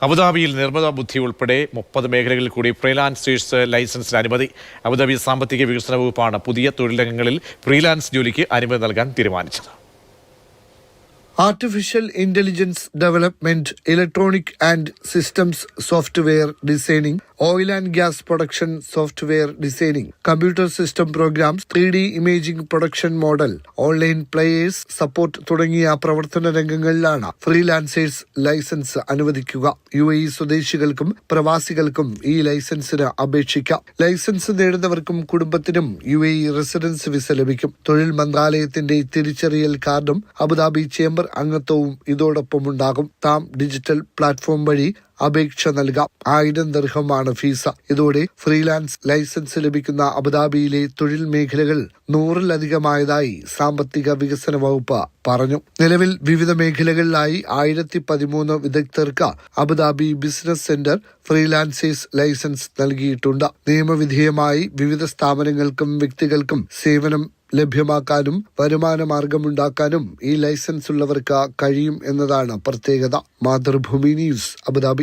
അബുദാബിയിൽ നിർമ്മിത ബുദ്ധി ഉൾപ്പെടെ 30 മേഖലകളിൽ കൂടി ഫ്രീലാൻസേഴ്സ് ലൈസൻസിന് അനുമതി. അബുദാബി സാമ്പത്തിക വികസന വകുപ്പാണ് പുതിയ തൊഴിലംഗങ്ങളിൽ ഫ്രീലാൻസ് ജോലിക്ക് അനുമതി നൽകാൻ തീരുമാനിച്ചത്. Artificial intelligence development, electronic and systems software designing, oil and gas production software designing, computer system programs, 3D imaging production model, online players support തുടങ്ങിയ പ്രവർത്തന രംഗങ്ങളിലാണ് ഫ്രീലാൻസേഴ്സ് ലൈസൻസ് അനുവദിക്കുക. UAE സ്വദേശികൾക്കും പ്രവാസികൾക്കും ഈ ലൈസൻസിന് അപേക്ഷിക്കാം. ലൈസൻസ് നേടുന്നവർക്കും കുടുംബത്തിനും UAE റെസിഡൻസ് വിസ ലഭിക്കും. തൊഴിൽ മന്ത്രാലയത്തിന്റെ തിരിച്ചറിയൽ കാർഡും അബുദാബി ചേംബർ അംഗത്വവും ഇതോടൊപ്പം ഉണ്ടാകും. താം ഡിജിറ്റൽ പ്ലാറ്റ്ഫോം വഴി അപേക്ഷ നൽകാം. 1000 ദിർഹമാണ് ഫീസ്. ഇതോടെ ഫ്രീലാൻസ് ലൈസൻസ് ലഭിക്കുന്ന അബുദാബിയിലെ തൊഴിൽ മേഖലകൾ 100-ലധികമായതായി സാമ്പത്തിക വികസന വകുപ്പ് പറഞ്ഞു. നിലവിൽ വിവിധ മേഖലകളിലായി 1013 വിദഗ്ധർക്ക് Abu Dhabi business centre freelancers licence നൽകിയിട്ടുണ്ട്. നിയമവിധേയമായി വിവിധ സ്ഥാപനങ്ങൾക്കും വ്യക്തികൾക്കും സേവനം ലഭ്യമാക്കാനും വരുമാന മാർഗമുണ്ടാക്കാനും ഈ ലൈസൻസ് ഉള്ളവർക്ക് കഴിയും എന്നതാണ് പ്രത്യേകത. Mathrubhumi news, Abu Dhabi.